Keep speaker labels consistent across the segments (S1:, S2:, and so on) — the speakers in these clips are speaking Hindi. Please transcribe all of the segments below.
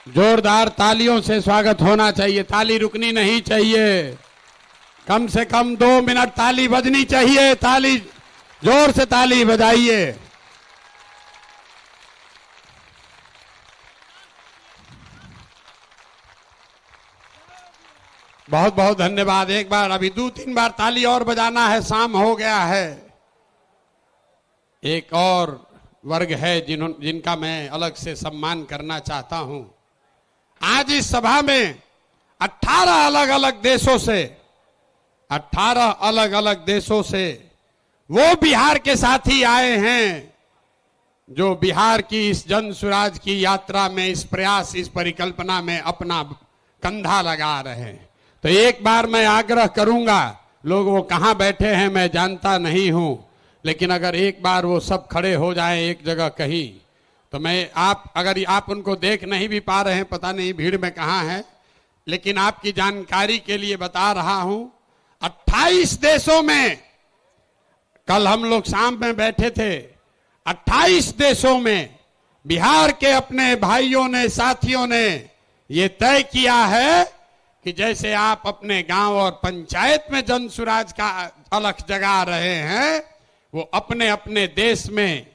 S1: जोरदार तालियों से स्वागत होना चाहिए। ताली रुकनी नहीं चाहिए, कम से कम 2 मिनट ताली बजनी चाहिए। ताली जोर से ताली बजाइए। बहुत बहुत धन्यवाद। एक बार अभी 2-3 बार ताली और बजाना है, शाम हो गया है। एक और वर्ग है जिनका मैं अलग से सम्मान करना चाहता हूं। आज इस सभा में 18 अलग अलग देशों से वो बिहार के साथी आए हैं जो बिहार की इस जन सुराज की यात्रा में, इस प्रयास, इस परिकल्पना में अपना कंधा लगा रहे हैं। तो एक बार मैं आग्रह करूंगा, लोग वो कहां बैठे हैं मैं जानता नहीं हूं, लेकिन अगर एक बार वो सब खड़े हो जाएं एक जगह कहीं, तो मैं अगर आप उनको देख नहीं भी पा रहे हैं, पता नहीं भीड़ में कहां है, लेकिन आपकी जानकारी के लिए बता रहा हूं 28 देशों में, कल हम लोग शाम में बैठे थे, 28 देशों में बिहार के अपने भाइयों ने, साथियों ने ये तय किया है कि जैसे आप अपने गांव और पंचायत में जन सुराज का अलख जगा रहे हैं, वो अपने अपने देश में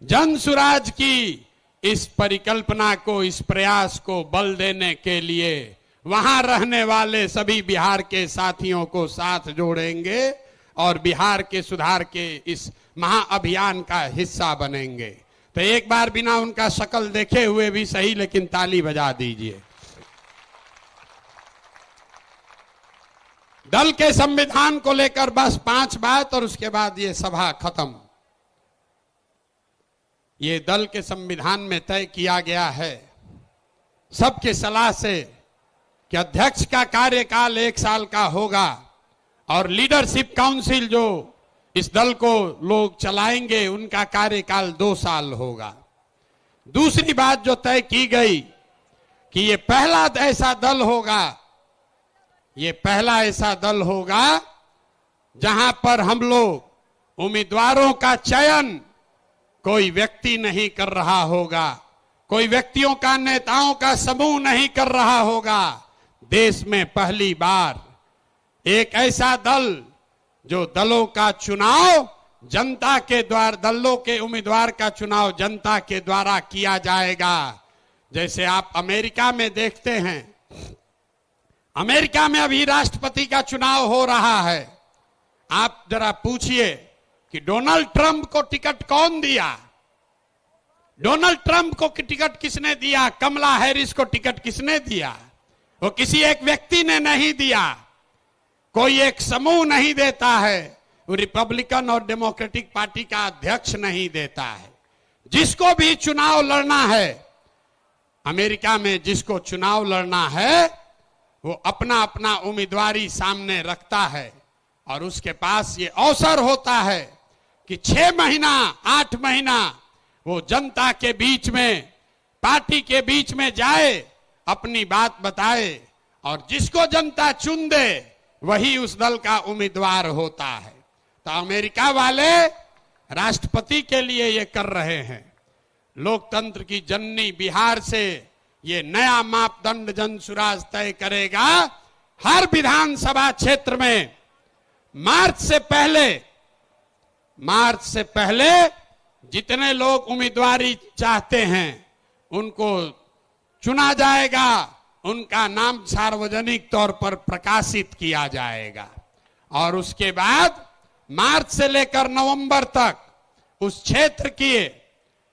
S1: जन सुराज की इस परिकल्पना को, इस प्रयास को बल देने के लिए वहां रहने वाले सभी बिहार के साथियों को साथ जोड़ेंगे और बिहार के सुधार के इस महाअभियान का हिस्सा बनेंगे। तो एक बार बिना उनका शक्ल देखे हुए भी सही, लेकिन ताली बजा दीजिए। दल के संविधान को लेकर बस 5 बात और उसके बाद ये सभा खत्म। ये दल के संविधान में तय किया गया है सबके सलाह से कि अध्यक्ष का कार्यकाल 1 साल का होगा और लीडरशिप काउंसिल जो इस दल को लोग चलाएंगे उनका कार्यकाल 2 साल होगा। दूसरी बात जो तय की गई कि ये पहला ऐसा दल होगा जहां पर हम लोग उम्मीदवारों का चयन कोई व्यक्ति नहीं कर रहा होगा, कोई व्यक्तियों का, नेताओं का समूह नहीं कर रहा होगा। देश में पहली बार एक ऐसा दल जो दलों का चुनाव जनता के द्वारा, दलों के उम्मीदवार का चुनाव जनता के द्वारा किया जाएगा। जैसे आप अमेरिका में देखते हैं, अमेरिका में अभी राष्ट्रपति का चुनाव हो रहा है। आप जरा पूछिए कि डोनाल्ड ट्रंप को टिकट कौन दिया? डोनाल्ड ट्रंप को टिकट किसने दिया? कमला हैरिस को टिकट किसने दिया? वो किसी एक व्यक्ति ने नहीं दिया, कोई एक समूह नहीं देता है, वो रिपब्लिकन और डेमोक्रेटिक पार्टी का अध्यक्ष नहीं देता है। जिसको भी चुनाव लड़ना है अमेरिका में, जिसको चुनाव लड़ना है वो अपना अपना उम्मीदवारी सामने रखता है और उसके पास ये अवसर होता है कि 6 महीना, 8 महीना वो जनता के बीच में, पार्टी के बीच में जाए, अपनी बात बताए और जिसको जनता चुन दे वही उस दल का उम्मीदवार होता है। तो अमेरिका वाले राष्ट्रपति के लिए ये कर रहे हैं। लोकतंत्र की जननी बिहार से ये नया मापदंड जन सुराज तय करेगा। हर विधानसभा क्षेत्र में मार्च से पहले जितने लोग उम्मीदवारी चाहते हैं उनको चुना जाएगा, उनका नाम सार्वजनिक तौर पर प्रकाशित किया जाएगा और उसके बाद मार्च से लेकर नवंबर तक उस क्षेत्र के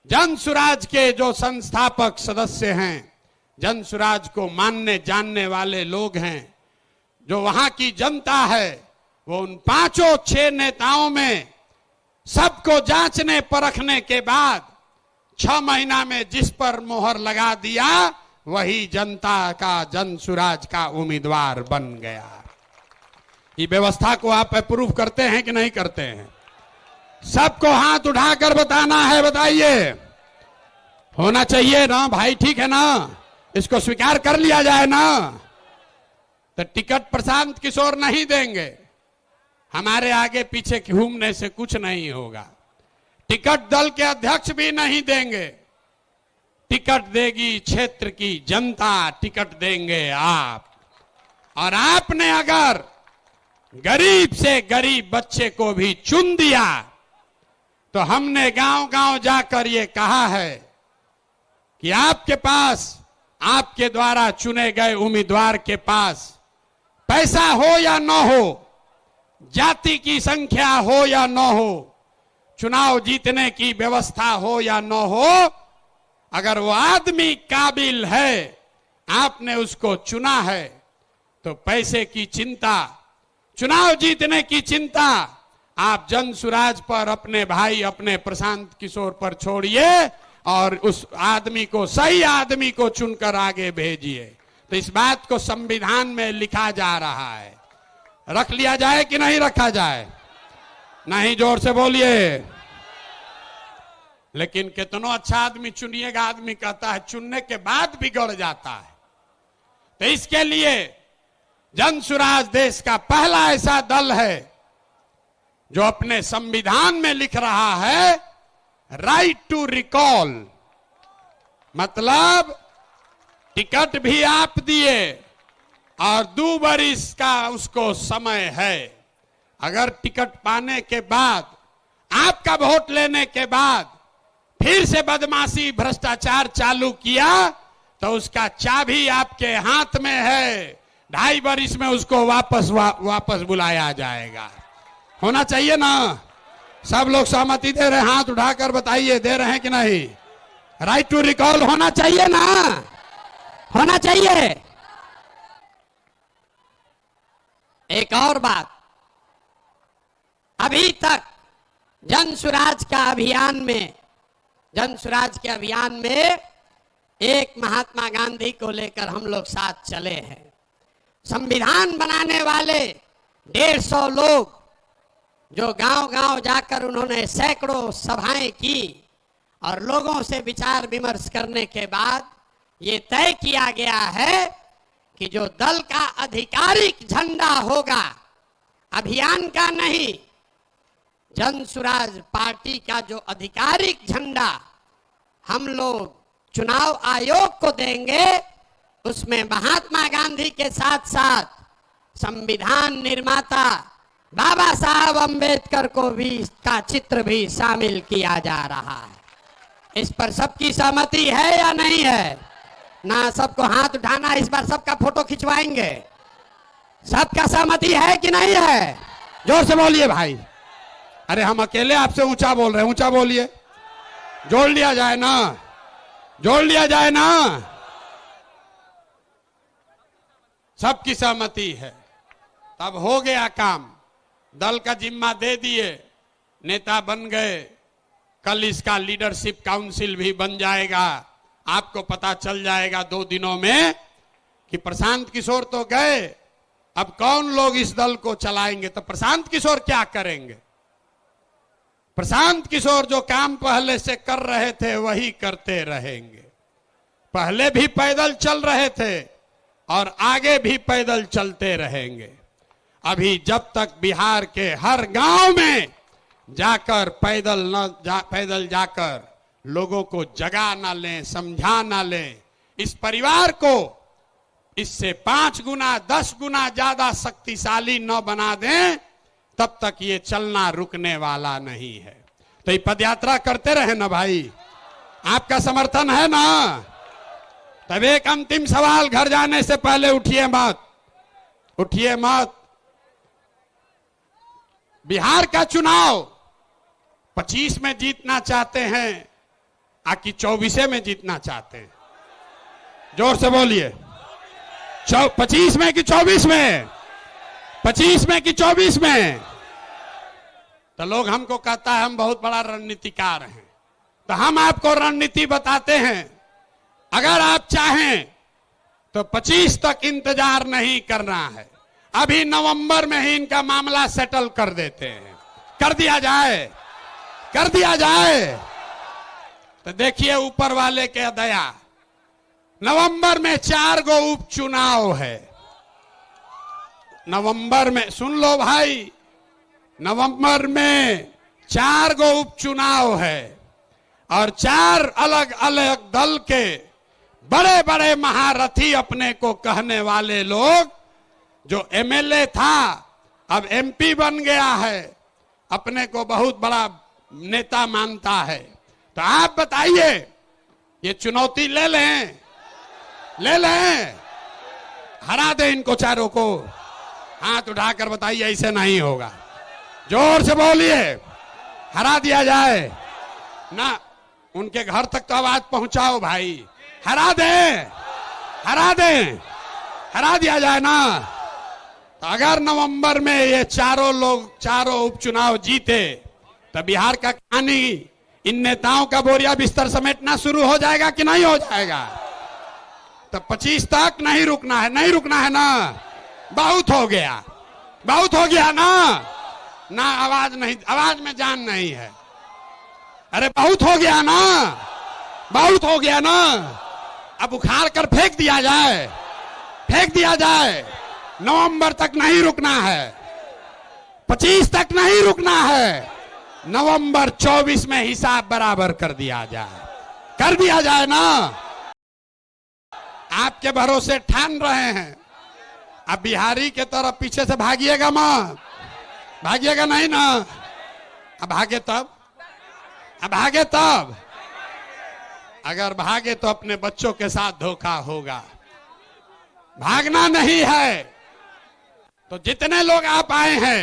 S1: जन सुराज के जो संस्थापक सदस्य हैं, जन सुराज को मानने जानने वाले लोग हैं, जो वहां की जनता है, वो उन 5-6 नेताओं में सबको जांचने परखने के बाद 6 महीना में जिस पर मोहर लगा दिया वही जनता का, जन सुराज का उम्मीदवार बन गया। ये व्यवस्था को आप अप्रूव करते हैं कि नहीं करते हैं? सबको हाथ उठाकर बताना है, बताइए। होना चाहिए ना भाई, ठीक है ना? इसको स्वीकार कर लिया जाए ना? तो टिकट प्रशांत किशोर नहीं देंगे, हमारे आगे पीछे घूमने से कुछ नहीं होगा। टिकट दल के अध्यक्ष भी नहीं देंगे, टिकट देगी क्षेत्र की जनता, टिकट देंगे आप। और आपने अगर गरीब से गरीब बच्चे को भी चुन दिया तो हमने गांव गांव जाकर ये कहा है कि आपके पास, आपके द्वारा चुने गए उम्मीदवार के पास पैसा हो या न हो, जाति की संख्या हो या न हो, चुनाव जीतने की व्यवस्था हो या न हो, अगर वो आदमी काबिल है, आपने उसको चुना है, तो पैसे की चिंता, चुनाव जीतने की चिंता आप जन सुराज पर, अपने भाई, अपने प्रशांत किशोर पर छोड़िए और उस आदमी को, सही आदमी को चुनकर आगे भेजिए। तो इस बात को संविधान में लिखा जा रहा है, रख लिया जाए कि नहीं रखा जाए? नहीं, जोर से बोलिए। लेकिन कितनो अच्छा आदमी चुनिएगा, आदमी कहता है चुनने के बाद बिगड़ जाता है। तो इसके लिए जन सुराज देश का पहला ऐसा दल है जो अपने संविधान में लिख रहा है राइट टू रिकॉल, मतलब टिकट भी आप दिए और 2 बरिस का उसको समय है। अगर टिकट पाने के बाद, आपका वोट लेने के बाद फिर से बदमाशी, भ्रष्टाचार चालू किया तो उसका चाबी आपके हाथ में है। 2.5 बरिस में उसको वापस बुलाया जाएगा। होना चाहिए ना? सब लोग सहमति दे रहे हैं? हाथ उठाकर बताइए, दे रहे हैं कि नहीं? राइट टू रिकॉल होना चाहिए ना? होना चाहिए। एक और बात, अभी तक जन सुराज के अभियान में एक महात्मा गांधी को लेकर हम लोग साथ चले हैं। संविधान बनाने वाले 150 लोग जो गांव-गांव जाकर उन्होंने सैकड़ों सभाएं की और लोगों से विचार विमर्श करने के बाद ये तय किया गया है कि जो दल का आधिकारिक झंडा होगा, अभियान का नहीं, जन सुराज पार्टी का जो आधिकारिक झंडा हम लोग चुनाव आयोग को देंगे, उसमें महात्मा गांधी के साथ साथ संविधान निर्माता बाबा साहब अंबेडकर को भी, का चित्र भी शामिल किया जा रहा है। इस पर सबकी सहमति है या नहीं है? ना सबको हाथ उठाना, इस बार सबका फोटो खिंचवाएंगे। सबका सहमति है कि नहीं है? जोर से बोलिए भाई। अरे हम अकेले आपसे ऊंचा बोल रहे हैं, ऊंचा बोलिए। जोड़ लिया जाए ना, जोड़ लिया जाए ना। सबकी सहमति है, तब हो गया काम। दल का जिम्मा दे दिए, नेता बन गए, कल इसका लीडरशिप काउंसिल भी बन जाएगा। आपको पता चल जाएगा 2 दिनों में कि प्रशांत किशोर तो गए, अब कौन लोग इस दल को चलाएंगे। तो प्रशांत किशोर क्या करेंगे? प्रशांत किशोर जो काम पहले से कर रहे थे वही करते रहेंगे। पहले भी पैदल चल रहे थे और आगे भी पैदल चलते रहेंगे। अभी जब तक बिहार के हर गांव में जाकर पैदल जाकर लोगों को जगा ना लें, समझा ना लें, इस परिवार को इससे 5 गुना 10 गुना ज्यादा शक्तिशाली न बना दें, तब तक ये चलना रुकने वाला नहीं है। तो ये पदयात्रा करते रहे ना भाई, आपका समर्थन है ना? तब एक अंतिम सवाल, घर जाने से पहले उठिए मत, उठिए मत। बिहार का चुनाव 25 में जीतना चाहते हैं आकि 24 में जीतना चाहते हैं? जोर से बोलिए। 25 में कि 24 में? 25 में कि 24 में? तो लोग हमको कहता है हम बहुत बड़ा रणनीतिकार हैं, तो हम आपको रणनीति बताते हैं। अगर आप चाहें तो 25 तक इंतजार नहीं करना है, अभी नवंबर में ही इनका मामला सेटल कर देते हैं। कर दिया जाए, कर दिया जाए। तो देखिए ऊपर वाले के दया, नवंबर में 4 गो उपचुनाव है। नवंबर में, सुन लो भाई, नवंबर में 4 गो उपचुनाव है और 4 अलग अलग दल के बड़े बड़े महारथी अपने को कहने वाले लोग, जो एमएलए था अब एमपी बन गया है, अपने को बहुत बड़ा नेता मानता है। तो आप बताइए, ये चुनौती ले लें, ले लें, हरा दे इनको चारों को। हाथ उठाकर बताइए, ऐसे नहीं होगा। जोर से बोलिए, हरा दिया जाए ना। उनके घर तक तो आवाज पहुंचाओ भाई, हरा दे, हरा दे, हरा दिया जाए ना। तो अगर नवंबर में ये चारों उपचुनाव जीते तो बिहार का कहानी, इन नेताओं का बोरिया बिस्तर समेटना शुरू हो जाएगा कि नहीं हो जाएगा? तो 25 तक नहीं रुकना है, नहीं रुकना है ना। बहुत हो गया, बहुत हो गया ना। ना आवाज नहीं, आवाज में जान नहीं है। अरे बहुत हो गया ना, बहुत हो गया ना। अब उखाड़ कर फेंक दिया जाए, फेंक दिया जाए। नवंबर तक नहीं रुकना है, 25 तक नहीं रुकना है। नवंबर 24 में हिसाब बराबर कर दिया जाए, कर दिया जाए ना। आपके भरोसे ठान रहे हैं। अब बिहारी के तरफ पीछे से भागिएगा मत, भागिएगा नहीं ना। अब भागे तब, अब भागे तब, अगर भागे तो अपने बच्चों के साथ धोखा होगा। भागना नहीं है। तो जितने लोग आप आए हैं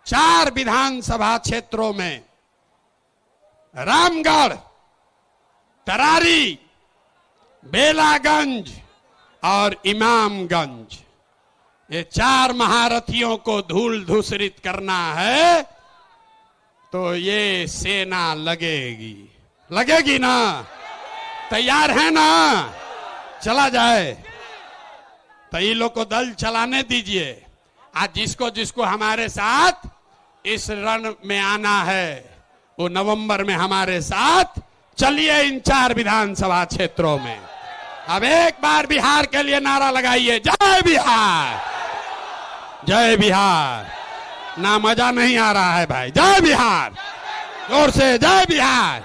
S1: 4 विधानसभा क्षेत्रों में, रामगढ़, तरारी, बेलागंज और इमामगंज, ये 4 महारथियों को धूल धूसरित करना है। तो ये सेना लगेगी, लगेगी ना। तैयार है ना? चला जाए। तो ये लोग को दल चलाने दीजिए। आज जिसको जिसको हमारे साथ इस रण में आना है, वो नवंबर में हमारे साथ चलिए इन 4 विधानसभा क्षेत्रों में। अब एक बार बिहार के लिए नारा लगाइए, जय बिहार, जय बिहार। ना मजा नहीं आ रहा है भाई, जय बिहार, जोर से जय बिहार।